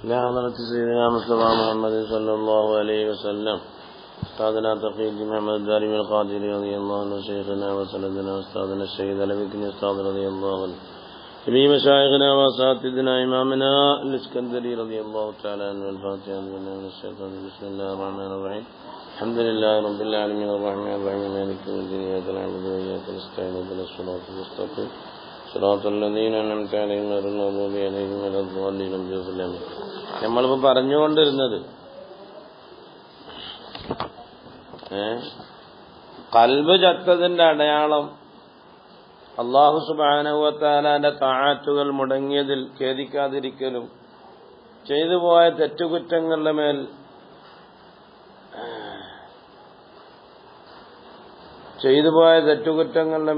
إلى حضرة سيدنا مصطفى محمد صلى الله عليه وسلم أستاذنا تقي الدين محمد الدارمي القادري رضي الله عنه شيخنا وسندنا أستاذنا الشهيد البكري أستاذ رضي الله عنه جميع مشايخنا وأساتذتنا إمامنا الإسكندري رضي الله تعالى عنه. الفاتحة من الشيطان. بسم الله الرحمن الرحيم. الحمد لله رب العالمين الرحمن الرحيم مالك يوم الدين إياك نعبد وإياك نستعين اهدنا الصراط المستقيم صراط الذين أنعمت عليهم غير المغضوب عليهم ولا الضالين. നമ്മളിപ്പോൾ പറഞ്ഞുകൊണ്ടിരുന്നത് ഖൽബ് ചത്തതിന്റെ അടയാളം അല്ലാഹു സുബ്ഹാനഹു വ തആലയുടെ തആത്തുകൾ മുടങ്ങിയതിൽ ഖേദിക്കാതിരിക്കലും ചെയ്തുപോയ തെറ്റുകുറ്റങ്ങളുടെ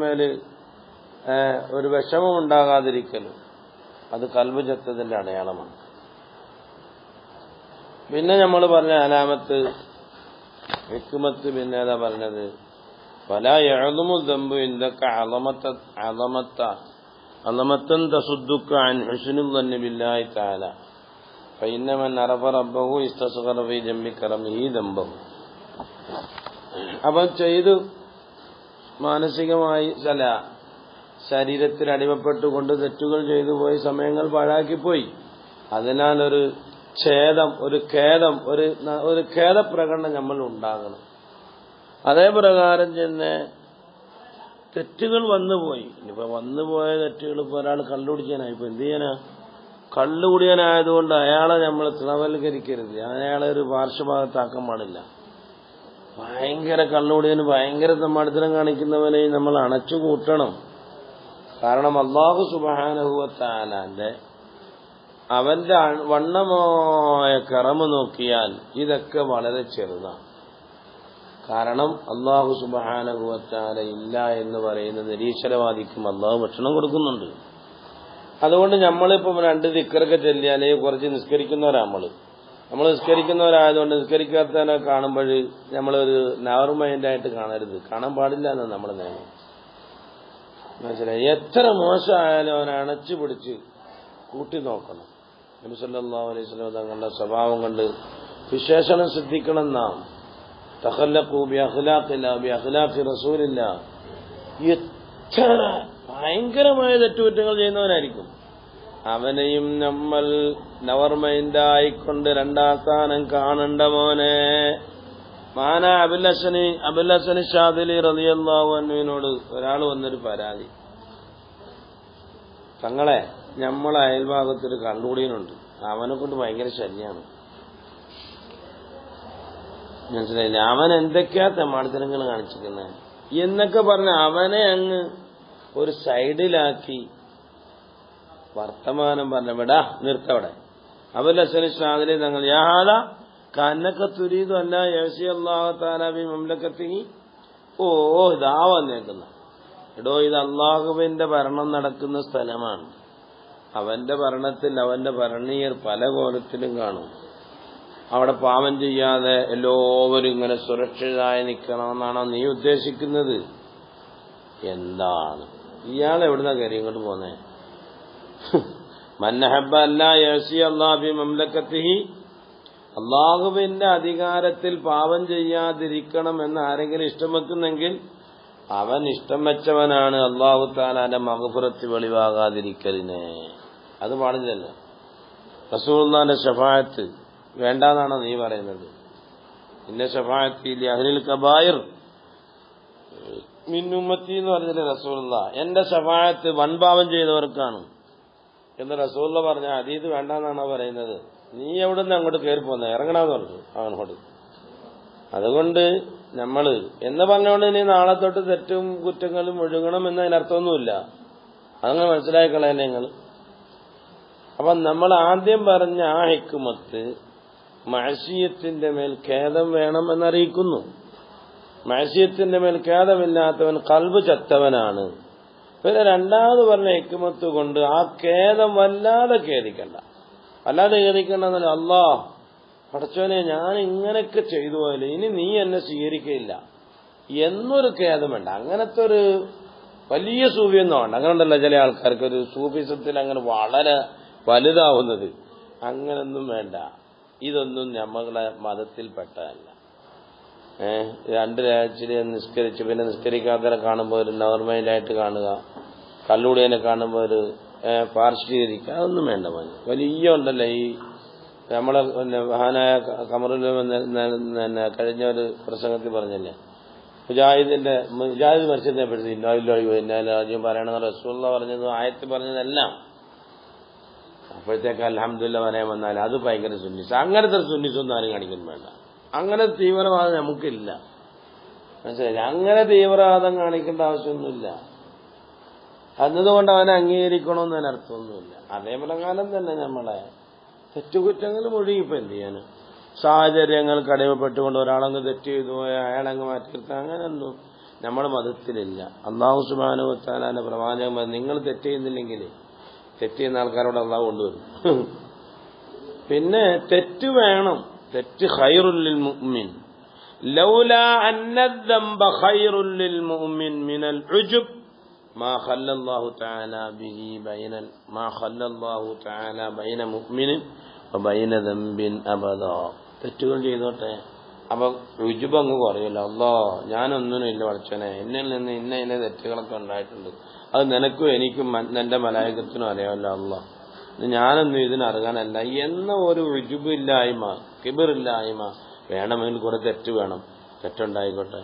മേൽ ഒരു വിഷമം ഉണ്ടാകാതിരിക്കലും അത് ഖൽബ് ചത്തതിന്റെ അടയാളമാണ്. പിന്നെ നമ്മൾ പറഞ്ഞ അലാമത്ത് ഹിക്മത്ത് പിന്നെ ഏതാ പറഞ്ഞത്? ഫലാ യഅ്ദുമു ദംബു ഇൻദക അളമത്തൻ തസുദ്ദുക അൻ ഹുസ്നുൽ ദന്നി ബില്ലാഹി തആല ഫഇന്ന മൻ അറഫ റബ്ബഹു ഇസ്തസ്ഗറ ഫീ ജംബി കറമിഹി ദംബഹു. അപ്പം ചെയ്തു മാനസികമായി ശരീരത്തിൽ അടിമപ്പെട്ടുകൊണ്ട് തെറ്റുകൾ ചെയ്തു പോയി, സമയങ്ങൾ പാഴാക്കിപ്പോയി. അതിനാൽ ഒരു ഖേദപ്രകടനം നമ്മൾ ഉണ്ടാകണം. അതേ പ്രകാരം തന്നെ തെറ്റുകൾ വന്നുപോയി. ഇനിയിപ്പോ വന്നുപോയ തെറ്റുകൾ ഇപ്പോൾ ഒരാൾ കള്ളുകുടിക്കാനായി, ഇപ്പൊ എന്ത് ചെയ്യാനാ? കള്ളുകുടിയാനായതുകൊണ്ട് അയാളെ നമ്മൾ തൃണവൽക്കരിക്കരുത്, അയാളെ ഒരു പാർശ്വഭാഗത്താക്കാൻ പാടില്ല. ഭയങ്കര കള്ളുകുടിയന് ഭയങ്കര തമ്മാടിത്തരം കാണിക്കുന്നവനെ നമ്മൾ അണച്ചുകൂട്ടണം. കാരണം അല്ലാഹു സുബ്ഹാനഹു വ തആലന്റെ അവന്റെ വണ്ണമായ കറമ നോക്കിയാൽ ഇതൊക്കെ വളരെ ചെറുതാണ്. കാരണം അല്ലാഹു സുബ്ഹാനഹു വ തആല ഇല്ല എന്ന് പറയുന്ന നിരീശ്വരവാദിക്കും അല്ലാഹു ഭക്ഷണം കൊടുക്കുന്നുണ്ട്. അതുകൊണ്ട് നമ്മളിപ്പം 2 ദിക്റൊക്കെ ചൊല്ലിയാലേ കുറച്ച് നമ്മൾ നിസ്കരിക്കുന്നവരായതുകൊണ്ട് നിസ്കരിക്കാത്തവനെ കാണുമ്പോൾ നമ്മളൊരു നവർ മൈൻഡായിട്ട് കാണരുത്, കാണാൻ പാടില്ല എന്നാണ് നമ്മുടെ നിയമം. മനസ്സിലായി? എത്ര മോശമായാലും അവനെ അണച്ചു പിടിച്ച് കൂട്ടി നോക്കണം. നബി സല്ലല്ലാഹു അലൈഹി വസല്ലം തങ്ങളുടെ സ്വഭാവം കൊണ്ട് വിശേഷണം ശ്രദ്ധിക്കണം. നാം തഖല്ലഖൂ ബി അഖ്ലാഖില്ലാ ബി അഖ്ലാഖി റസൂലില്ലാ. എത്ര ഭയങ്കരമായ തെറ്റുകുറ്റങ്ങൾ ചെയ്യുന്നവനായിരിക്കും, അവനെയും നമ്മൾ നവർ മൈൻഡായിക്കൊണ്ട് രണ്ടാസ്ഥാനം കാണണ്ട മോനെ. മാന അബുൽ ഹസൻ ഷാദിലി റളിയല്ലാഹു അൻഹുവിനോട് ഒരാൾ വന്നൊരു പരാതി, തങ്ങളെ നമ്മളെ അയൽഭാഗത്തൊരു കള്ളുകുടിയനുണ്ട്, അവനെ കൊണ്ട് ഭയങ്കര ശല്യാണ്. മനസ്സിലായില്ലേ? അവൻ എന്തൊക്കെയാ തെമ്മാടിത്തരങ്ങൾ കാണിച്ചിരിക്കുന്നത് എന്നൊക്കെ പറഞ്ഞ് അവനെ അങ്ങ് ഒരു സൈഡിലാക്കി വർത്തമാനം പറഞ്ഞ വിടാ നിർത്തവിടെ. അബുൽ ഹസൻ ഷാദിലി തങ്ങൾ യാഹാദ കന്നക്ക തുരീദു അല്ലാ യഅ്സി അല്ലാഹു തആല ബി മംലകതിഹി. ഇതാ വന്നേക്കുന്ന എടോ, ഇത് അള്ളാഹുവിന്റെ ഭരണം നടക്കുന്ന സ്ഥലമാണ്. അവന്റെ ഭരണത്തിൽ അവന്റെ ഭരണീയർ പല കോലത്തിലും കാണും. അവിടെ പാപം ചെയ്യാതെ എല്ലാവരും ഇങ്ങനെ സുരക്ഷിതരായി നിൽക്കണമെന്നാണോ നീ ഉദ്ദേശിക്കുന്നത്? എന്താണ് ഇയാൾ എവിടുന്ന കാര്യം ഇങ്ങോട്ട് പോന്നേ? മന്നഹബ്ബ അല്ലാ യഅ്സി അല്ലാഹു ബി മംലകതിഹി, അള്ളാഹുവിന്റെ അധികാരത്തിൽ പാപം ചെയ്യാതിരിക്കണം എന്ന് ആരെങ്കിലും ഇഷ്ടം വെക്കുന്നെങ്കിൽ അവൻ ഇഷ്ടം വെച്ചവനാണ് അല്ലാഹു തആലയുടെ മഗ്ഫിറത്ത് വെളിവാകാതിരിക്കലിനെ. അത് പാടില്ലല്ലോ. റസൂലുള്ളാഹിന്റെ ശഫാഅത്ത് വേണ്ടാന്നാണോ നീ പറയുന്നത്? ഇന്ന ശഫാഅത്തി ലി അഹ്ലിൽ കബായിർ മിൻ ഉമ്മത്തി എന്ന് പറഞ്ഞില്ലേ റസൂലുള്ളാഹ്? എന്റെ ശഫാഅത്ത് വൻപാപം ചെയ്തവർക്കാണ് എന്ന് റസൂലുള്ളാഹ് പറഞ്ഞ ഹദീസ് വേണ്ടാന്നാണോ പറയുന്നത്? നീ എവിടുന്ന് അങ്ങോട്ട് കയറി പോന്നെ? ഇറങ്ങണമെന്ന് പറഞ്ഞു അവനോട്. അതുകൊണ്ട് നമ്മള് എന്ന് പറഞ്ഞുകൊണ്ട് ഇനി നാളെ തൊട്ട് തെറ്റും കുറ്റങ്ങളും ഒഴുകണം എന്നതിനർത്ഥമൊന്നുമില്ല. അതങ്ങനെ മനസ്സിലാക്കി കളയല്ലേ നിങ്ങൾ. അപ്പൊ നമ്മൾ ആദ്യം പറഞ്ഞ ആ ഹിക്മത്ത് മഅസിയത്തിന്റെ മേൽ ഖേദം വേണം എന്നറിയിക്കുന്നു. മഅസിയത്തിന്റെ മേൽ ഖേദമില്ലാത്തവൻ ഖൽബ് ചത്തവനാണ്. പിന്നെ രണ്ടാമത് പറഞ്ഞ ഹിക്മത്ത് കൊണ്ട് ആ ഖേദം വല്ലാതെ ഖേദിക്കണ്ട. അല്ലാഹ് പടച്ചോനെ ഞാൻ ഇങ്ങനെയൊക്കെ ചെയ്തു പോയാലും ഇനി നീ എന്നെ സ്വീകരിക്കയില്ല എന്നൊരു ഖേദം വേണ്ട. അങ്ങനത്തെ ഒരു വലിയ സൂഫിയൊന്നും വേണ്ട. അങ്ങനെ ഉണ്ടല്ലോ ചില ആൾക്കാർക്ക് ഒരു സൂഫിസത്തിൽ അങ്ങനെ വളരെ വലുതാവുന്നത്. അങ്ങനൊന്നും വേണ്ട. ഇതൊന്നും നമ്മളെ മതത്തിൽപ്പെട്ടതല്ല. 2 രാഴ്ചയിൽ നിസ്കരിച്ച് പിന്നെ നിസ്കരിക്കാത്തവരെ കാണുമ്പോൾ ഒരു നോർമലായിട്ട് കാണുക, കള്ളുകൂടിയനെ കാണുമ്പോൾ ഒരു പാർശ്വീകരിക്കുക, അതൊന്നും വേണ്ട. വലിയ ഉണ്ടല്ലോ ഈ നമ്മളെ മഹാനായ കമറുൽ കഴിഞ്ഞ ഒരു പ്രസംഗത്തിൽ പറഞ്ഞല്ലേ, മുജാഹിദ് മരിച്ചതിനെ പറ്റി ഇന്നാലും പറയണമെന്ന് റസൂലുള്ളാഹി പറഞ്ഞതും ആയത്ത് പറഞ്ഞതെല്ലാം അപ്പോഴത്തേക്ക് അൽഹംദുലില്ലാഹ് പറയാൻ വന്നാൽ അത് ഭയങ്കര സുന്നീസ്. അങ്ങനത്തെ സുന്നീസൊന്നും ആരും കാണിക്കുന്നു വേണ്ട. അങ്ങനെ തീവ്രവാദം നമുക്കില്ല, മനസ്സിലായില്ല. അങ്ങനെ തീവ്രവാദം കാണിക്കേണ്ട ആവശ്യമൊന്നുമില്ല. എന്നതുകൊണ്ട് അവനെ അംഗീകരിക്കണമെന്ന് അതിനർത്ഥമൊന്നുമില്ല. അതേപ്രകാരം തന്നെ നമ്മളെ തെറ്റുകുറ്റങ്ങൾ മുഴുകിപ്പോ എന്ത് ചെയ്യാന്, സാഹചര്യങ്ങൾക്ക് അടിമപ്പെട്ടുകൊണ്ട് ഒരാളങ്ങ് തെറ്റ് ചെയ്തു പോയാൽ അയാളങ്ങ് മാറ്റിയെടുത്താൽ അങ്ങനെയൊന്നും നമ്മുടെ മതത്തിലില്ല. അല്ലാഹു സുബ്ഹാനഹു വ തആലയുടെ പ്രവാചകൻ നിങ്ങൾ തെറ്റ് ചെയ്യുന്നില്ലെങ്കിൽ തെറ്റ് ചെയ്യുന്ന ആൾക്കാരോട് അല്ലാഹു കൊണ്ടുവരും. പിന്നെ തെറ്റ് വേണം, തെറ്റ് ഖൈറുൽ ലിൽ മുഅ്മിൻ ലൗലാ അന്ന الذنب خير للمؤمن من العجب ما خلى الله تعالى به بين مؤمن وبين ذنب أبدا. തെറ്റുകൾ ചെയ്തോട്ടെ, അപ്പൊ രുജുബ് അങ്ങ് കുറയില്ല. അല്ലാ ഞാനൊന്നിനും ഇല്ല പഠിച്ചോനെ, എന്നിൽ നിന്ന് ഇന്ന തെറ്റുകളൊക്കെ ഉണ്ടായിട്ടുണ്ട്, അത് നിനക്കും എനിക്കും എന്റെ മലായികത്തിനും അറിയാമല്ലോ അല്ലാ, ഞാനൊന്നും ഇതിനറിയാനല്ല എന്ന ഒരു രുജുബില്ലായ്മ, കിബിറില്ലായ്മ വേണമെങ്കിൽ കുറെ തെറ്റ് വേണം. തെറ്റുണ്ടായിക്കോട്ടെ,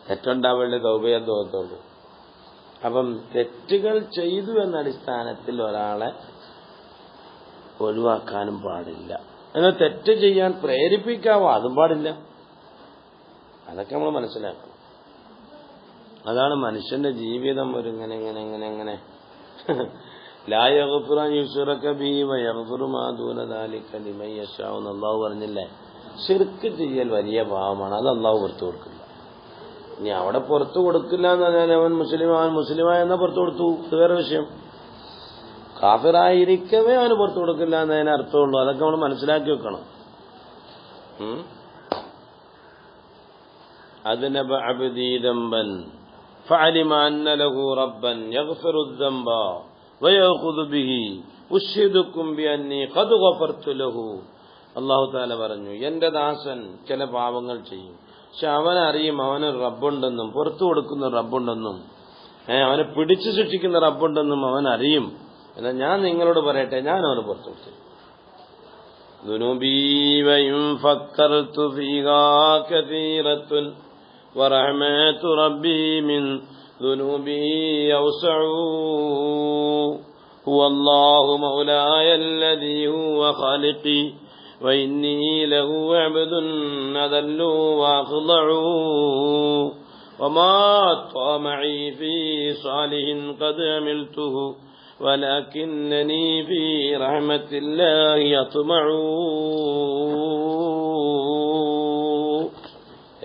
തെറ്റുണ്ടാവേണ്ട തൗബയെ തോന്നത്തുള്ളൂ. അപ്പം തെറ്റുകൾ ചെയ്തു എന്ന അടിസ്ഥാനത്തിൽ ഒരാളെ ഒഴിവാക്കാനും പാടില്ല. എന്നാൽ തെറ്റ് ചെയ്യാൻ പ്രേരിപ്പിക്കാവോ, അതും പാടില്ല. അതൊക്കെ നമ്മൾ മനസ്സിലാക്കണം. അതാണ് മനുഷ്യന്റെ ജീവിതം. ഒരു ഇങ്ങനെ ലാ യഗ്ഫിറു അൻ യുശ്റക ബിഹി വ യഗ്ഫിറു മാ ദൂന ദാലിക ലിമൻ യശാഉ എന്ന് അല്ലാഹു പറഞ്ഞില്ലേ. ശിർക്ക് ചെയ്യൽ വലിയ പാവമാണ്, അത് അല്ലാഹു പുറത്തു കൊടുക്കില്ല. ഇനി അവിടെ പുറത്തു കൊടുക്കില്ല എന്ന് പറഞ്ഞാൽ അവൻ മുസ്ലിമായ പുറത്തു കൊടുത്തു, ഇത് വേറെ വിഷയം. കാഫിറായിരിക്കവേ അവന് പുറത്തു കൊടുക്കില്ല എന്നതിന് അർത്ഥമുള്ളൂ. അതൊക്കെ നമ്മൾ മനസ്സിലാക്കി വെക്കണം. അദ്നബ അബ്ദീ ദംബൻ ഫഅലിമ അന്ന ലഹു റബ്ബൻ യഗ്ഫിറു ദംബ വയഖുദു ബിഹി ഉശ്ഹിദുക്കും ബിഅന്നി ഖദ് ഗഫർതു ലഹു. അല്ലാഹു തആല പറഞ്ഞു, എന്റെ ദാസൻ ചില പാപങ്ങൾ ചെയ്യും, പക്ഷെ അവനറിയും അവന് റബ്ബുണ്ടെന്നും പുറത്തു കൊടുക്കുന്ന റബ്ബുണ്ടെന്നും അവനെ പിടിച്ചു ശിക്ഷിക്കുന്ന റബ്ബുണ്ടെന്നും അവൻ അറിയും. എന്നാൽ ഞാൻ നിങ്ങളോട് പറയട്ടെ, ഞാൻ അവന് പുറത്തു കൊടുത്തു. ദുനൂബി വഇൻ ഫക്കർതു ഫീഹാ കസീറത്തുൻ വറഹ്മതു റബ്ബി മിൻ ദുനൂബി ഔസഉ ഹുവല്ലാഹു മൗലായ അല്ലദീ ഹുവ ഖാലിഖി വഇന്നീ ലഹു അബ്ദുൻ അദല്ലു വഅഖ്ളഉ വമാ ത്വമഇ ഫീ സാലിഹിൻ ഖദ് അമിൽതുഹു വലകിന്നനീ ഫീ റഹ്മത്തില്ലാഹി അത്മഉ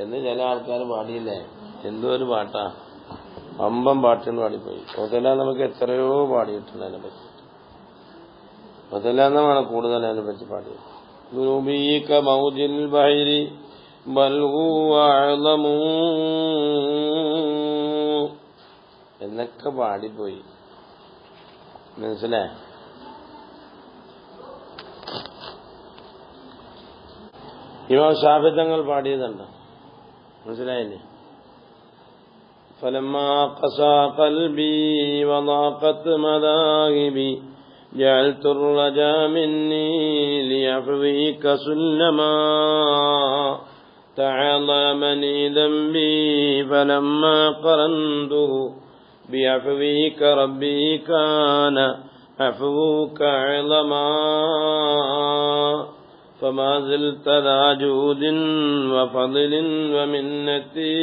എന്ന് ചില ആൾക്കാർ പാടിയില്ലേ. എന്തോ ഒരു പാട്ടാ, അമ്പം പാട്ടിന് പാടിപ്പോയി. മുതലാ നമുക്ക് എത്രയോ പാടിയിട്ടുണ്ട് അതിനെ പറ്റി. മുതലാന്നാണ് കൂടുതൽ അതിനെ പറ്റി പാടിയത്. ദുനൂബീക മൗജിൽ ബഹരി ബൽ ഹുവ അഅ്ളമു എന്നൊക്കെ പാടിപ്പോയി, മനസ്സിലായ. ഇമാം ശാഫി തങ്ങൾ പാടിയതുണ്ട്, മനസ്സിലായില്ലേ. فلما قسى قلبي وضاقت مذاهبي جعلت الرجاء مني ليعفويك سلما تعاظمني ذنبي فلما قرنته بعفويك ربي كان عفوك عظما فما زلت ذا جود وفضل ومنتي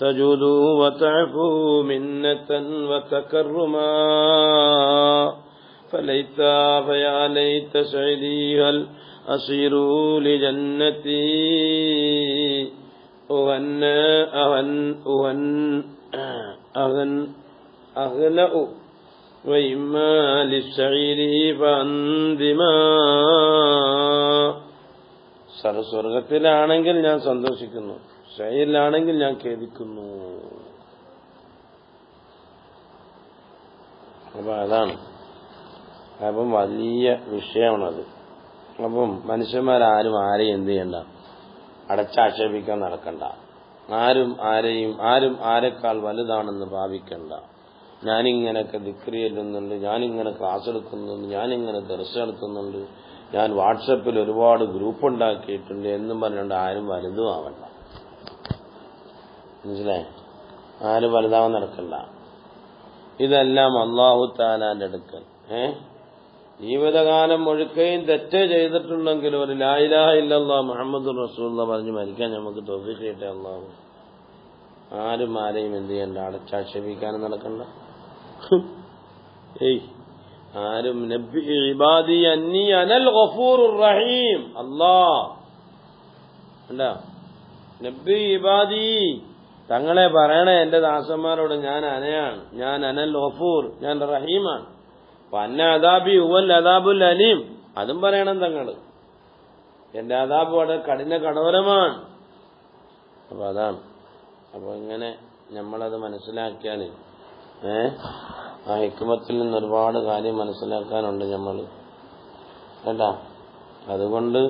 تجود وتعفو منة وتكرما فيا ليت سعدي هل أصير لجنتي أهنأ وإما للسعير فأنذما. സ്വർഗത്തിലാണെങ്കിൽ ഞാൻ സന്തോഷിക്കുന്നു, ശൈലിലാണെങ്കിൽ ഞാൻ ഖേദിക്കുന്നു. അപ്പൊ അതാണ് അപ്പം വലിയ വിഷയമാണത്. അപ്പം മനുഷ്യന്മാരാരും ആരെയും എന്ത് ചെയ്യണ്ട, അടച്ചാക്ഷേപിക്കാൻ നടക്കണ്ട. ആരും ആരെക്കാൾ വലുതാണെന്ന് ഭാവിക്കണ്ട. ഞാനിങ്ങനൊക്കെ ദിക്റ് ചെല്ലുന്നുണ്ട്, ഞാനിങ്ങനെ ക്ലാസ് എടുക്കുന്നുണ്ട്, ഞാനിങ്ങനെ ദർസ് നടത്തുന്നുണ്ട്, ഞാൻ വാട്സപ്പിൽ ഒരുപാട് ഗ്രൂപ്പ് ഉണ്ടാക്കിയിട്ടുണ്ട് എന്നും പറഞ്ഞുകൊണ്ട് ആരും വലുതും ആവണ്ട. മനസ്സിലായി? ആരും വലുതാവാൻ നടക്കണ്ട. ഇതെല്ലാം അല്ലാഹു തആലാന്റെ അടുക്കൽ ജീവിതകാലം മുഴുക്കയും തെറ്റ് ചെയ്തിട്ടുണ്ടെങ്കിൽ ഒരു ലാ ഇലാഹ ഇല്ലല്ലാഹ് മുഹമ്മദുർ റസൂലുള്ളാഹ് പറഞ്ഞ് മരിക്കാൻ നമുക്ക് തൗഫീഖ് ചെയ്യട്ടെ അല്ലാഹു. ആരെയും എന്ത് ചെയ്യണ്ട, അടച്ചാക്ഷേപിക്കാനും നടക്കണ്ട. ആരും നബി ഇബാദി അന്നി അനൽ ഗഫൂറുർ റഹീം, അല്ലാഹ് നബി ഇബാദി തങ്ങളെ പറയണേ എന്റെ ദാസന്മാരോട്, ഞാൻ അനയാണ്, ഞാൻ അനൽ ഗഫൂർ, ഞാൻ റഹീമാണ്. പന്ന അദാബി ഉവൽ അദാബുൽ അലീം, അതും പറയണം തങ്ങള്. എന്റെ അദാബ് വളരെ കഠോരമാണ്. അപ്പൊ അതാണ്. അപ്പൊ ഇങ്ങനെ നമ്മളത് മനസ്സിലാക്കിയാൽ ആ ഹിക്മത്തിൽ നിന്ന് ഒരുപാട് കാര്യം മനസ്സിലാക്കാനുണ്ട് നമ്മൾ കേട്ടാ. അതുകൊണ്ട്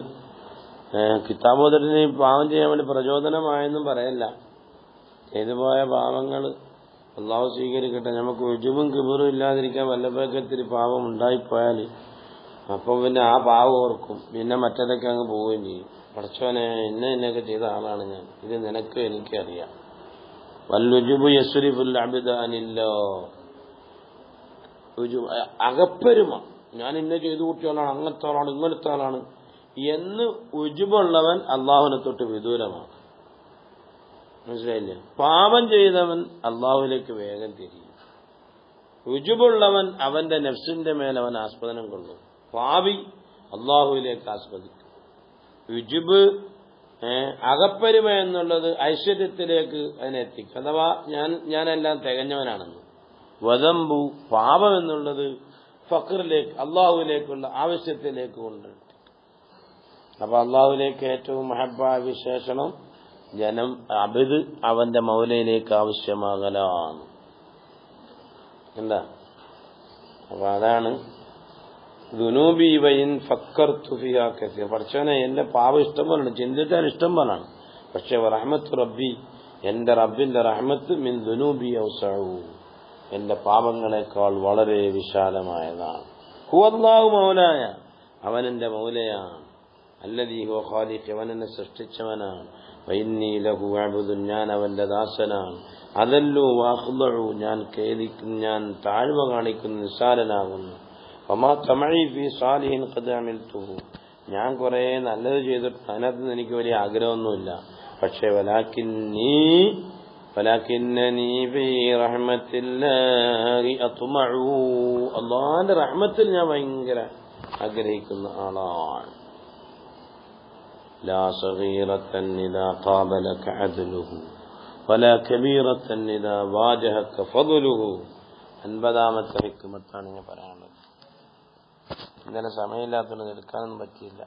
കിതാബോധത്തിന് പാവം ചെയ്യാൻ വേണ്ടി പ്രചോദനമായെന്നും പറയല്ല. ചെയ്തുപോയ പാവങ്ങൾ അള്ളാഹു സ്വീകരിക്കട്ടെ. നമുക്ക് ഉജുബും കിബറും ഇല്ലാതിരിക്കാൻ വല്ലപ്പോഴൊക്കെ ഇത്തിരി പാവം ഉണ്ടായിപ്പോയാൽ അപ്പം പിന്നെ ആ പാവം ഓർക്കും, പിന്നെ മറ്റേതൊക്കെ അങ്ങ് പോവുകയും ചെയ്യും. പടച്ചോനെ ഇന്നൊക്കെ ചെയ്ത ആളാണ് ഞാൻ, ഇത് നിനക്ക് എനിക്കറിയാം. വല്ലുജുബു യസ്രിഫുൽ അബ്ദാനില്ലോ, അകപ്പെരുമ, ഞാൻ ഇന്ന ചെയ്തു കൂട്ടിയാളാണ്, അങ്ങനത്തെ ആളാണ്, ഇങ്ങനത്തെ ആളാണ് എന്ന് ഉജുബുള്ളവൻ അള്ളാഹുവിനെ തൊട്ട് വിദൂരമാണ്. മനസ്സിലായില്ലേ? പാപം ചെയ്തവൻ അള്ളാഹുവിലേക്ക് വേഗം തിരിയും. ഉജുബുള്ളവൻ അവന്റെ നഫ്സിന്റെ മേൽ അവൻ ആസ്പദനം കൊള്ളും. പാപി അള്ളാഹുവിലേക്ക് ആസ്പദിക്കും. ഉജുബ് അകപ്പെരുമ എന്നുള്ളത് ഐശ്വര്യത്തിലേക്ക് അതിനെത്തിക്കും. അഥവാ ഞാനെല്ലാം തികഞ്ഞവനാണെന്ന്. വദംബു പാപം എന്നുള്ളത് ഫഖറിലേക്ക്, അള്ളാഹുവിലേക്കുള്ള ആവശ്യത്തിലേക്ക് കൊണ്ടുവരും. അപ്പൊ അള്ളാഹുവിലേക്ക് ഏറ്റവും മഹബ്ബായ വിശേഷണം ജനം അബ്ദ് അവന്റെ മൗലയിലേക്ക് ആവശ്യമാകലാണ്. എന്താ? അപ്പൊ അതാണ് ദുനൂബി വൈൻ ഫക്കർതു ഫിഹാ കസീറ. പടച്ചോനെ എന്റെ പാപം ഇഷ്ടം പോലാണ്, ചിന്തിച്ചാൽ ഇഷ്ടം പോലാണ്. പക്ഷെ റഹ്മത്ത് റബ്ബി, എന്റെ റബ്ബിന്റെ റഹ്മത്ത് മിൻ ദുനൂബി ഔസഉ, എന്റെ പാപങ്ങളെക്കാൾ വളരെ വിശാലമായതാണ്. ഹുവല്ലാഹു മൗലായ, അവൻ എന്റെ മൗലയാണ്. അല്ലദീ ഹുവ ഖാലിഖ്, അവൻ എന്നെ സൃഷ്ടിച്ചവനാണ്. വഇന്നീ ലഹു അബ്ദുൻ, ഞാൻ അവന്റെ ദാസനാണ്. അദല്ലു വഅഖ്ദഉ, ഞാൻ ഖേദിക്കുന്നു, ഞാൻ താഴ്മ കാണിക്കുന്നു, നിസ്സാരനാകുന്നു. വമാ തമഈ ഫീ സാലിഹിൻ ഖദ് അമിൽതുഹു, ഞാൻ കുറെ നല്ലത് ചെയ്തിട്ട് അതിനകത്ത് എനിക്ക് വലിയ ആഗ്രഹമൊന്നുമില്ല. പക്ഷെ വലാകിന്നനീ ഫീ റഹ്മത്തില്ലാഹി അത്മഉ, അല്ലാഹുവിന്റെ റഹ്മത്തിൽ ഞാൻ ഭയങ്കര ആഗ്രഹിക്കുന്ന ആളാണ്. ലാ സഗീറത്തൻ ഇദാ ഖാബലക അദ്ലുഹു വലാ കബീറത്തൻ ഇദാ വാജഹക ഫദ്ലുഹു. 50-ാമത്തെ ഹിക്മത്താണ് ഞാൻ പറയാനുള്ളത്. ഇന്നലെ സമയമില്ലാത്തതുകൊണ്ട് എടുക്കാനൊന്നും പറ്റിയില്ല.